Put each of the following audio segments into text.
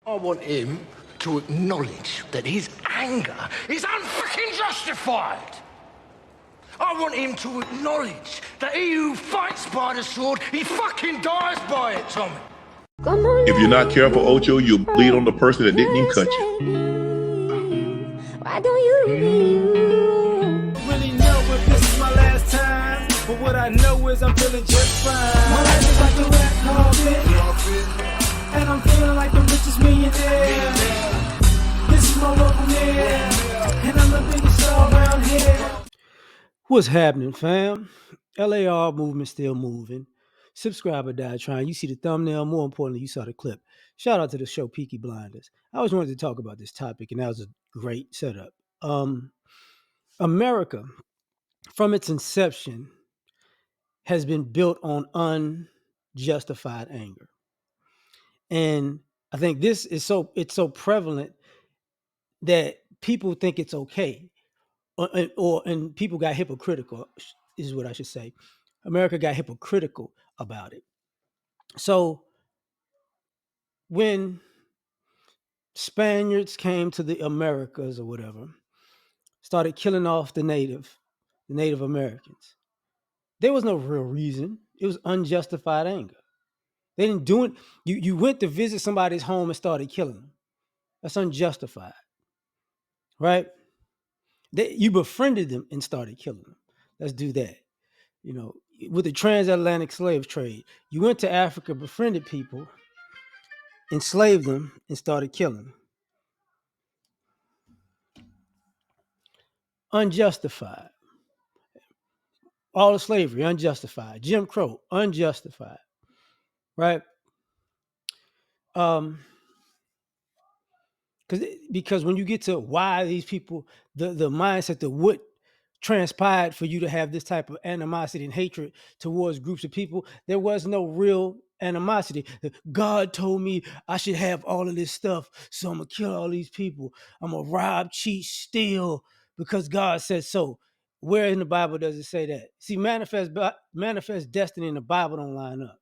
I want him to acknowledge that his anger is unfucking justified. I want him to acknowledge that he who fights by the sword, he fucking dies by it, Tommy. If you're not careful, Ocho, you'll bleed on the person that didn't even cut you. Why don't you really know if this is my last time, but what I know is I'm feeling just fine. My life is like a red carpet, and I'm feeling like the richest millionaire. This is my local mayor, and I'm the biggest star around here. What's happening, fam? L.A.R. movement still moving. Subscriber died trying. You see the thumbnail. More importantly, you saw the clip. Shout out to the show Peaky Blinders. I always wanted to talk about this topic, and that was a great setup. America, from its inception, has been built on unjustified anger. And I think this is it's so prevalent that people think it's okay. And people got hypocritical, is what I should say. America got hypocritical about it. So when Spaniards came to the Americas or whatever, started killing off the Native Americans, there was no real reason. It was unjustified anger. They didn't do it. You went to visit somebody's home and started killing them. That's unjustified, right? You befriended them and started killing them. Let's do that. You know, with the transatlantic slave trade, you went to Africa, befriended people, enslaved them, and started killing them. Unjustified. All the slavery, unjustified. Jim Crow, unjustified. Right? Because when you get to why these people, the mindset, the what transpired for you to have this type of animosity and hatred towards groups of people, there was no real animosity. God told me I should have all of this stuff, so I'm gonna kill all these people. I'm gonna rob, cheat, steal because God said so. Where in the Bible does it say that? See, manifest destiny in the Bible don't line up.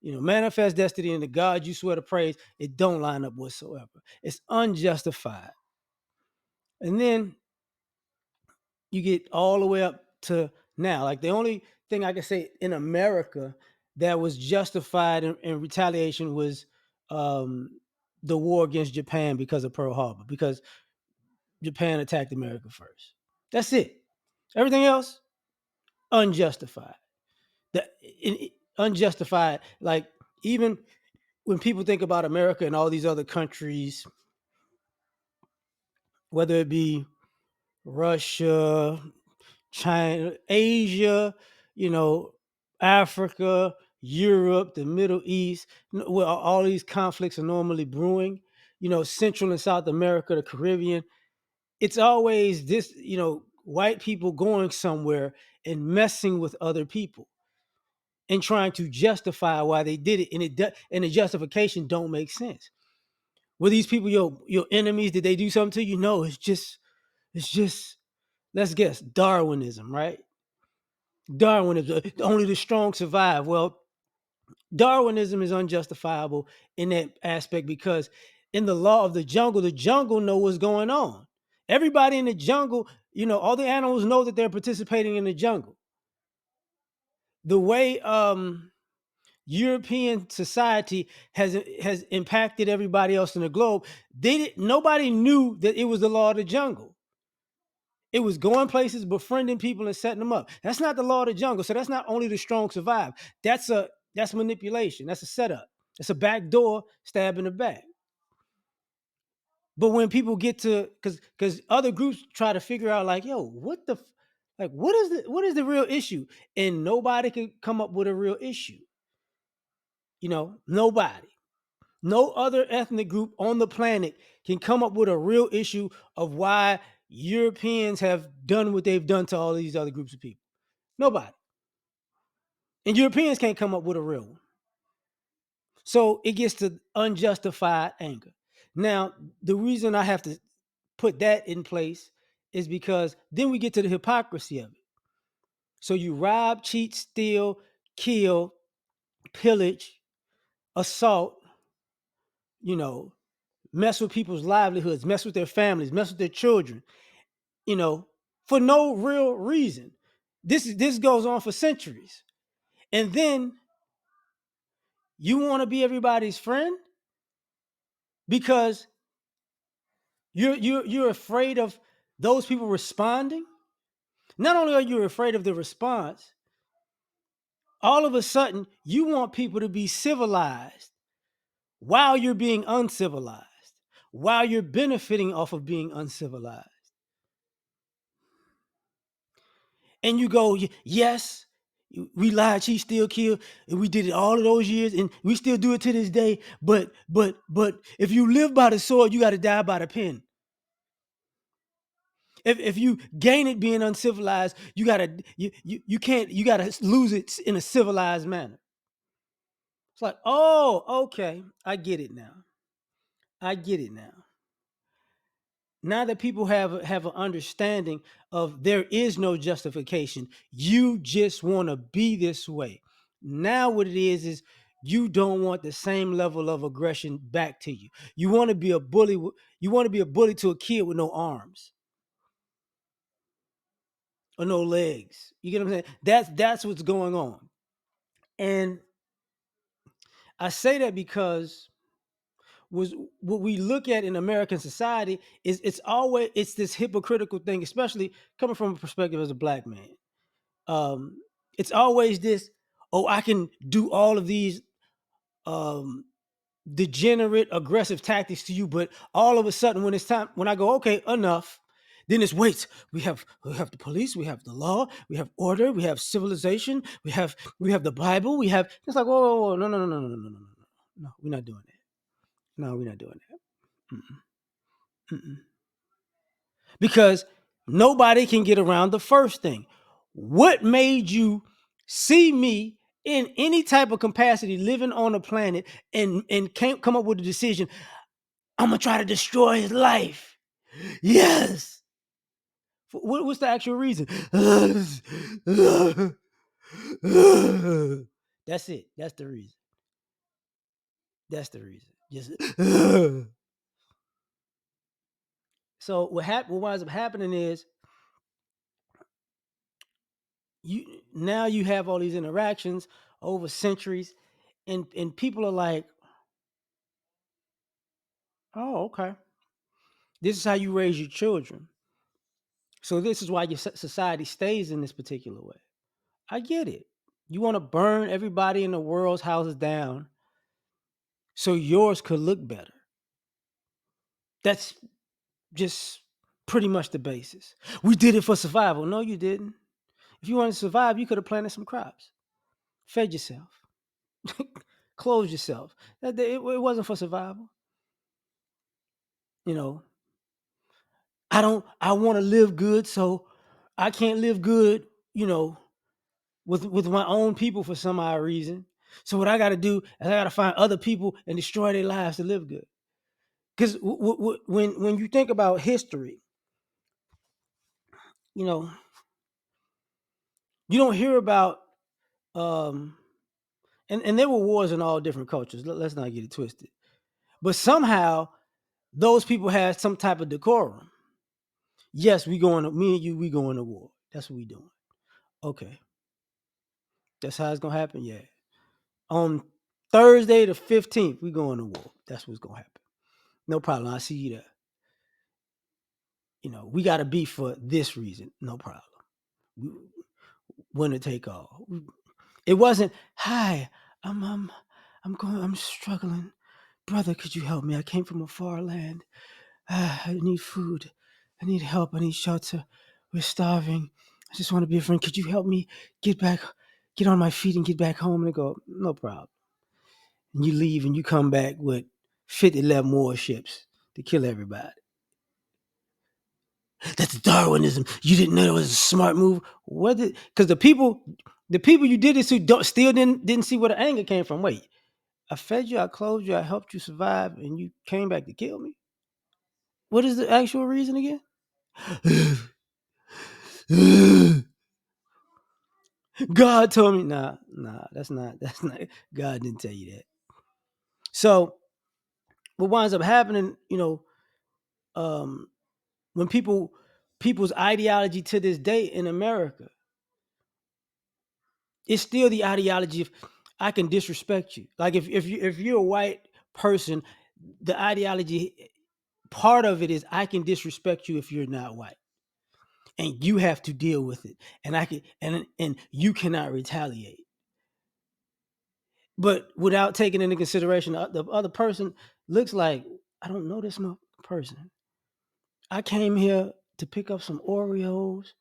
You know, manifest destiny in the God you swear to praise, it don't line up whatsoever. It's unjustified. And then you get all the way up to now. Like the only thing I can say in America that was justified in retaliation was the war against Japan because of Pearl Harbor, because Japan attacked America first. That's it. Everything else, unjustified. Unjustified. Like even when people think about America and all these other countries, whether it be Russia, China, Asia, you know, Africa, Europe, the Middle East, where all these conflicts are normally brewing, you know, Central and South America, the Caribbean, it's always this, you know, white people going somewhere and messing with other people and trying to justify why they did it, and the justification don't make sense. Were these people your enemies? Did they do something to you? No, it's just let's guess, Darwinism, right? Darwinism, only the strong survive. Well, Darwinism is unjustifiable in that aspect because in the law of the jungle know what's going on. Everybody in the jungle, you know, all the animals know that they're participating in the jungle. The way European society has impacted everybody else in the globe, nobody knew that it was the law of the jungle. It was going places, befriending people, and setting them up. That's not the law of the jungle. So that's not only the strong survive. That's manipulation. That's a setup. It's a back door stab in the back. But when people get to, because other groups try to figure out, like, yo, what is the real issue? And nobody can come up with a real issue. You know, nobody. No other ethnic group on the planet can come up with a real issue of why Europeans have done what they've done to all these other groups of people. Nobody. And Europeans can't come up with a real one. So it gets to unjustified anger. Now, the reason I have to put that in place is because then we get to the hypocrisy of it. So you rob, cheat, steal, kill, pillage, assault, you know, mess with people's livelihoods, mess with their families, mess with their children, you know, for no real reason. This goes on for centuries. And then you want to be everybody's friend because you're afraid of those people responding. Not only are you afraid of the response, all of a sudden you want people to be civilized while you're being uncivilized, while you're benefiting off of being uncivilized. And you go, yes, we lied, she still killed, and we did it all of those years, and we still do it to this day. But if you live by the sword, you got to die by the pen. If you gain it being uncivilized, you gotta lose it in a civilized manner. It's like, oh, okay, I get it now. I get it now. Now that people have an understanding of there is no justification, you just want to be this way. Now what it is you don't want the same level of aggression back to you. You want to be a bully. You want to be a bully to a kid with no arms or no legs. You get what I'm saying? That's what's going on. And I say that because was what we look at in American society is it's this hypocritical thing, especially coming from a perspective as a black man. It's always this, oh, I can do all of these um degenerate aggressive tactics to you, but all of a sudden when it's time, when I go, okay, enough, then it's wait, we have the police, we have the law, we have order, we have civilization, we have the Bible, we have, it's like, whoa, no, no, we're not doing that. No, we're not doing that. Mm-mm. Mm-mm. Because nobody can get around the first thing. What made you see me in any type of capacity living on a planet and can't come up with a decision? I'm gonna try to destroy his life. Yes. What's the actual reason? That's it. That's the reason. That's the reason. Just so what winds up happening is you have all these interactions over centuries, and people are like, oh, okay, this is how you raise your children, so this is why your society stays in this particular way. I get it. You want to burn everybody in the world's houses down so yours could look better. That's just pretty much the basis. We did it for survival. No, you didn't. If you wanted to survive, you could have planted some crops, fed yourself, clothed yourself. It wasn't for survival. You know, I want to live good, so I can't live good, with my own people for some odd reason. So what I got to do is I got to find other people and destroy their lives to live good. Because when you think about history, you know, you don't hear about and there were wars in all different cultures. Let's not get it twisted. But somehow those people had some type of decorum. Yes, me and you, we going to war. That's what we doing. Okay. That's how it's gonna happen. Yeah. On Thursday the 15th, we going to war. That's what's gonna happen. No problem. I see you there. We got to beef for this reason. No problem. Winner take all. It wasn't, hi, I'm struggling. Brother, could you help me? I came from a far land. I need food. I need help. I need shelter. We're starving. I just want to be a friend. Could you help me get on my feet and get back home? And I go, no problem. And you leave and you come back with 50 left more ships to kill everybody. That's Darwinism. You didn't know it was a smart move. Because the people you did this to still didn't see where the anger came from. Wait, I fed you, I clothed you, I helped you survive, and you came back to kill me? What is the actual reason again? God told me, nah, that's not, God didn't tell you that. So what winds up happening, when people's ideology to this day in America, it's still the ideology of I can disrespect you. Like if you're a white person, the ideology part of it is I can disrespect you if you're not white, and you have to deal with it, and I can and you cannot retaliate. But without taking into consideration the other person looks like I don't know this person. I came here to pick up some Oreos.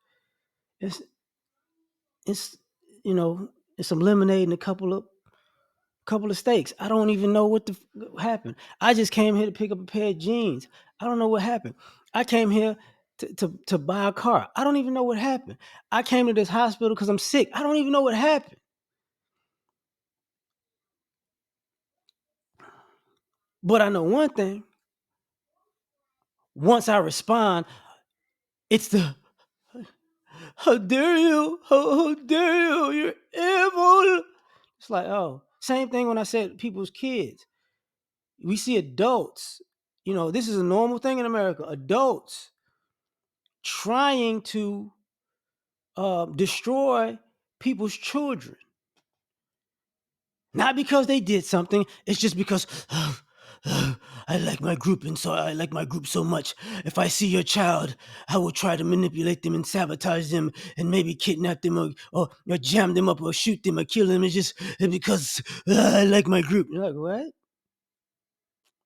It's it's you know it's some lemonade and a couple of steaks. I don't even know what happened. I just came here to pick up a pair of jeans. I don't know what happened. I came here to buy a car. I don't even know what happened. I came to this hospital because I'm sick. I don't even know what happened. But I know one thing. Once I respond, it's the how dare you? How dare you? You're evil. It's like, oh, same thing when I said people's kids. We see adults, this is a normal thing in America. Adults trying to destroy people's children. Not because they did something. It's just because I like my group, and so I like my group so much. If I see your child, I will try to manipulate them and sabotage them, and maybe kidnap them or jam them up or shoot them or kill them. It's just because I like my group. You're like, what?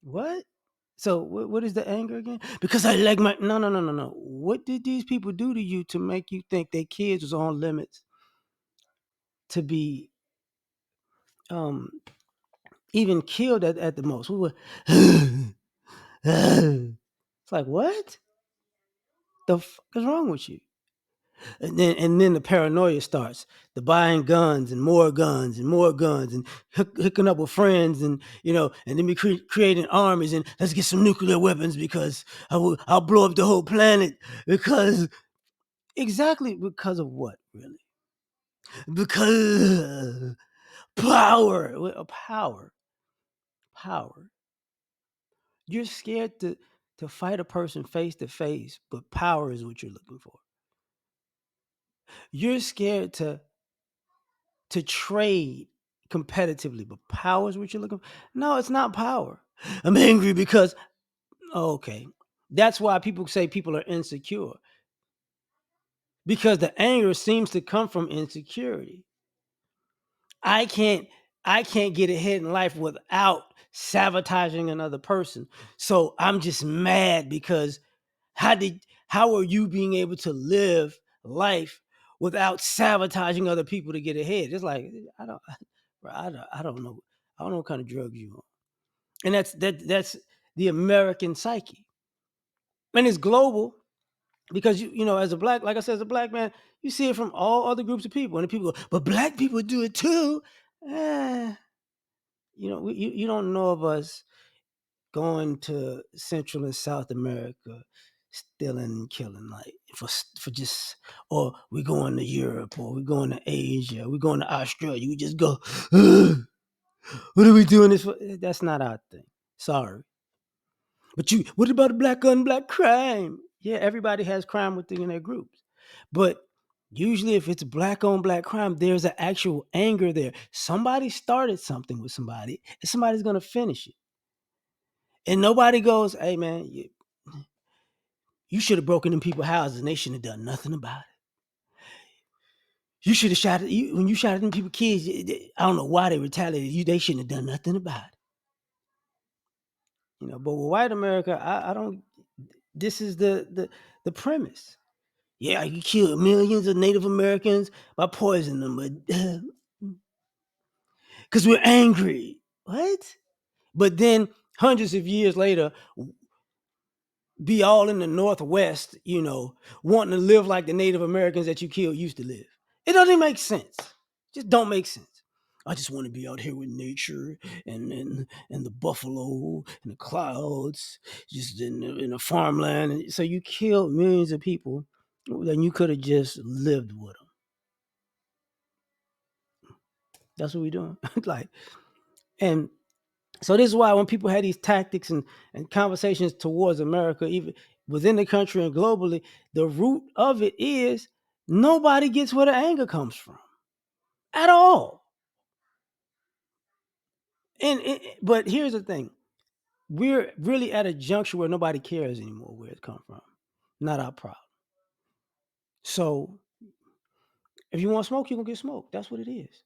What? So what is the anger again? Because I like my no. What did these people do to you to make you think their kids was on limits to be even killed at the most? We were, it's like, what the fuck is wrong with you? And then the paranoia starts. The buying guns and more guns and more guns and hooking up with friends and and then we creating armies and let's get some nuclear weapons because I'll blow up the whole planet because exactly because of what really? Because power. You're scared to fight a person face to face, but power is what you're looking for. You're scared to trade competitively, but power is what you're looking for. No, it's not power. I'm angry because okay. That's why people say people are insecure. Because the anger seems to come from insecurity. I can't get ahead in life without sabotaging another person. So I'm just mad because how are you being able to live life without sabotaging other people to get ahead? It's like I don't I don't know. I don't know what kind of drugs you on. And that's the American psyche. And it's global because as a black, like I said, as a black man, you see it from all other groups of people. And the people go, but black people do it too. You don't know of us going to Central and South America, stealing and killing, like for just, or we going to Europe, or we going to Asia, we going to Australia. We just go, what are we doing this for? That's not our thing. Sorry. But what about the black on black crime? Yeah, everybody has crime within their groups. But usually if it's black on black crime, there's an actual anger there. Somebody started something with somebody, and somebody's going to finish it. And nobody goes, hey, man, you should have broken in people's houses and they shouldn't have done nothing about it. You should have shot it. When you shot at them people kids, I don't know why they retaliated. They shouldn't have done nothing about it. But with white America, I don't. This is the premise. Yeah, you killed millions of Native Americans by poisoning them, because we're angry. What? But then hundreds of years later, be all in the Northwest, wanting to live like the Native Americans that you killed used to live. It doesn't make sense. Just don't make sense. I just want to be out here with nature and the buffalo and the clouds, just in the farmland. And so you killed millions of people, then you could have just lived with them. That's what we're doing. And So this is why when people had these tactics and conversations towards America, even within the country and globally, the root of it is nobody gets where the anger comes from at all. But here's the thing. We're really at a juncture where nobody cares anymore where it come from. Not our problem. So if you want smoke, you're gonna get smoked. That's what it is.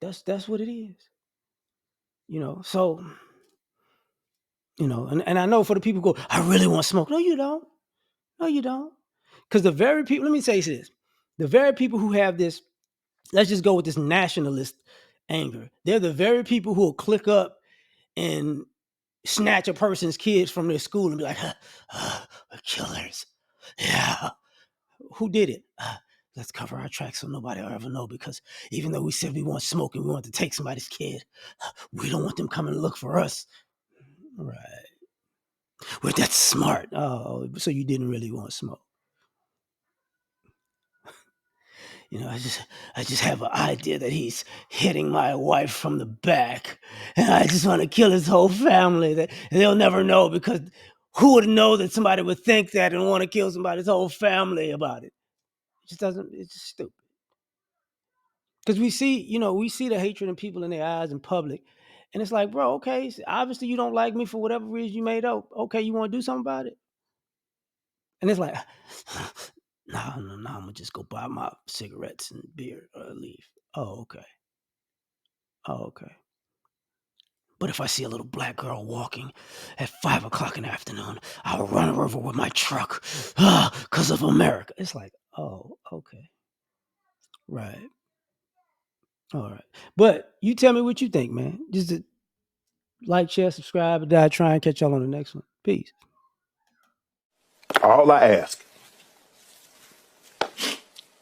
That's what it is. So and I know for the people who go, I really want smoke. No, you don't. No, you don't. Because the very people, let me say this. The very people who have this, let's just go with this nationalist anger. They're the very people who will click up and snatch a person's kids from their school and be like, we're killers. Yeah. Who did it? Let's cover our tracks so nobody will ever know, because even though we said we want smoke and we want to take somebody's kid, we don't want them coming to look for us. Right. Well, that's smart. Oh, so you didn't really want smoke. I just have an idea that he's hitting my wife from the back, and I just want to kill his whole family. And they'll never know, because who would know that somebody would think that and want to kill somebody's whole family about it? It just doesn't. It's just stupid. Because we see the hatred in people in their eyes in public, and it's like, bro, okay, so obviously you don't like me for whatever reason you made up. Okay, you want to do something about it? And it's like, no, I'm gonna just go buy my cigarettes and beer or leave. Oh, okay. But if I see a little black girl walking at 5 o'clock in the afternoon, I'll run her over with my truck because of America. It's like, oh, okay. Right. All right. But you tell me what you think, man. Just like, share, subscribe, and die. Try and catch y'all on the next one. Peace. All I ask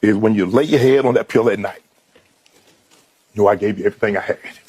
is when you lay your head on that pillow at night, I gave you everything I had.